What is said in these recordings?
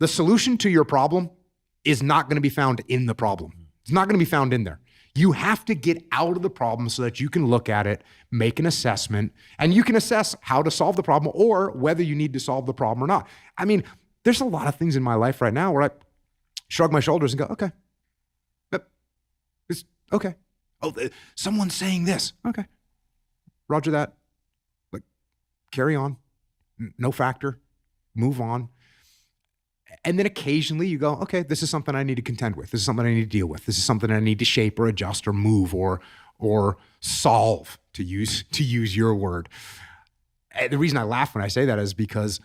The solution to your problem is not going to be found in the problem. It's not going to be found in there. You have to get out of the problem so that you can look at it, make an assessment, and you can assess how to solve the problem or whether you need to solve the problem or not. I mean, there's a lot of things in my life right now where I shrug my shoulders and go, okay. It's okay. Oh, someone's saying this. Okay. Roger that. Like, carry on. No factor. Move on. And then occasionally you go, okay, this is something I need to contend with. This is something I need to deal with. This is something I need to shape or adjust or move or solve, to use your word. And the reason I laugh when I say that is because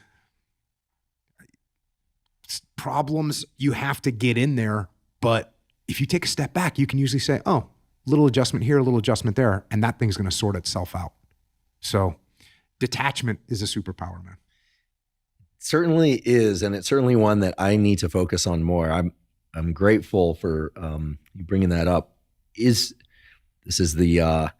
problems, you have to get in there. But if you take a step back, you can usually say, oh, little adjustment here, a little adjustment there, and that thing's going to sort itself out. So detachment is a superpower, man. Certainly is, and it's certainly one that I need to focus on more. I'm grateful for you bringing that up. This is the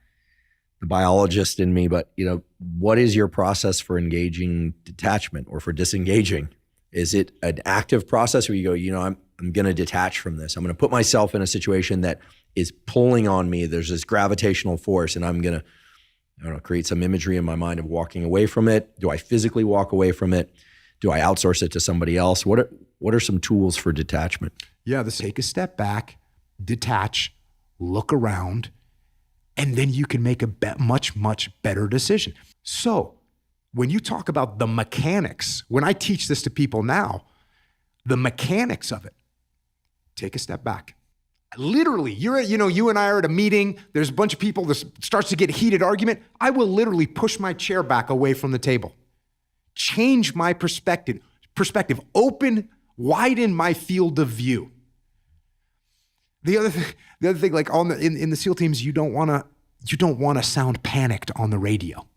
biologist in me, but what is your process for engaging detachment or for disengaging? Is it an active process where you go, I'm going to detach from this. I'm going to put myself in a situation that is pulling on me. There's this gravitational force, and I'm going to create some imagery in my mind of walking away from it. Do I physically walk away from it? Do I outsource it to somebody else? What are some tools for detachment? Yeah, take a step back, detach, look around, and then you can make a much, much better decision. So when you talk about the mechanics, when I teach this to people now, the mechanics of it, take a step back. Literally, you and I are at a meeting, there's a bunch of people, this starts to get a heated argument. I will literally push my chair back away from the table. Change my perspective, widen my field of view. The other thing, like in the SEAL teams, you don't want to sound panicked on the radio.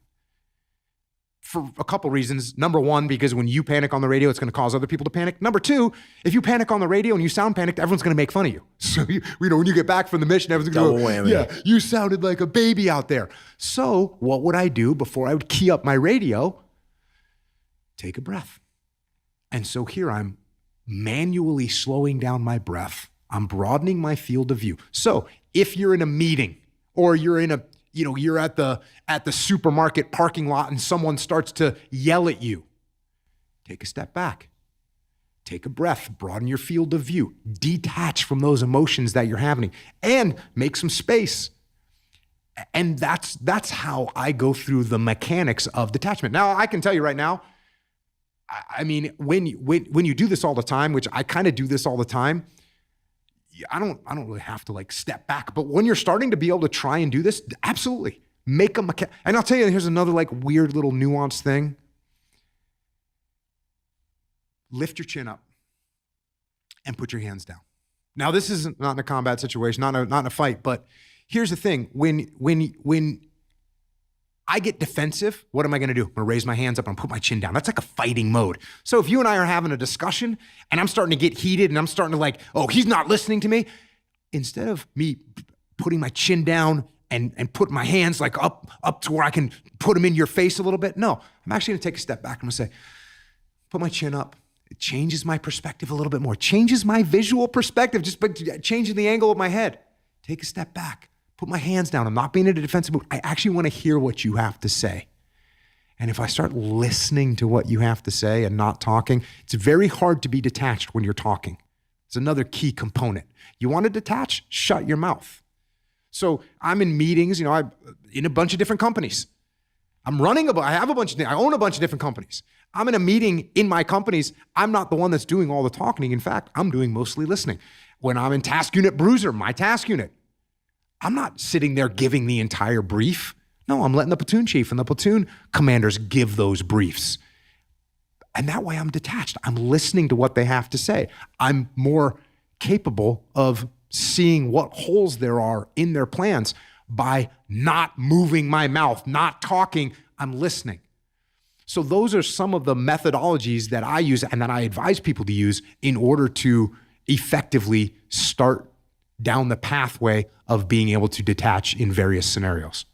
For a couple reasons. Number one, because when you panic on the radio, it's going to cause other people to panic. Number two, if you panic on the radio and you sound panicked, everyone's going to make fun of you. So when you get back from the mission, everyone's going to go, yeah, you sounded like a baby out there. So what would I do before I would key up my radio? Take a breath. And so here I'm manually slowing down my breath. I'm broadening my field of view. So if you're in a meeting or you're at the supermarket parking lot and someone starts to yell at you, take a step back. Take a breath, broaden your field of view, detach from those emotions that you're having, and make some space. And that's how I go through the mechanics of detachment. Now, I can tell you right now, I mean, when you do this all the time, which I kind of do this all the time, I don't really have to step back. But when you're starting to be able to try and do this, absolutely make a mechanic. And I'll tell you, here's another weird little nuanced thing. Lift your chin up and put your hands down. Now, this is not in a combat situation, not in a fight. But here's the thing: when I get defensive, what am I going to do? I'm going to raise my hands up and put my chin down. That's like a fighting mode. So if you and I are having a discussion and I'm starting to get heated and I'm starting to oh, he's not listening to me. Instead of me putting my chin down and put my hands up to where I can put them in your face a little bit. No, I'm actually going to take a step back. I'm going to say, put my chin up. It changes my perspective a little bit more. Changes my visual perspective just by changing the angle of my head. Take a step back. Put my hands down. I'm not being in a defensive mood. I actually want to hear what you have to say. And if I start listening to what you have to say and not talking, it's very hard to be detached when you're talking. It's another key component. You want to detach? Shut your mouth. So I'm in meetings, I'm in a bunch of different companies. I own a bunch of different companies. I'm in a meeting in my companies. I'm not the one that's doing all the talking. In fact, I'm doing mostly listening. When I'm in task unit bruiser, my task unit, I'm not sitting there giving the entire brief. No, I'm letting the platoon chief and the platoon commanders give those briefs. And that way I'm detached. I'm listening to what they have to say. I'm more capable of seeing what holes there are in their plans by not moving my mouth, not talking. I'm listening. So those are some of the methodologies that I use and that I advise people to use in order to effectively start down the pathway of being able to detach in various scenarios.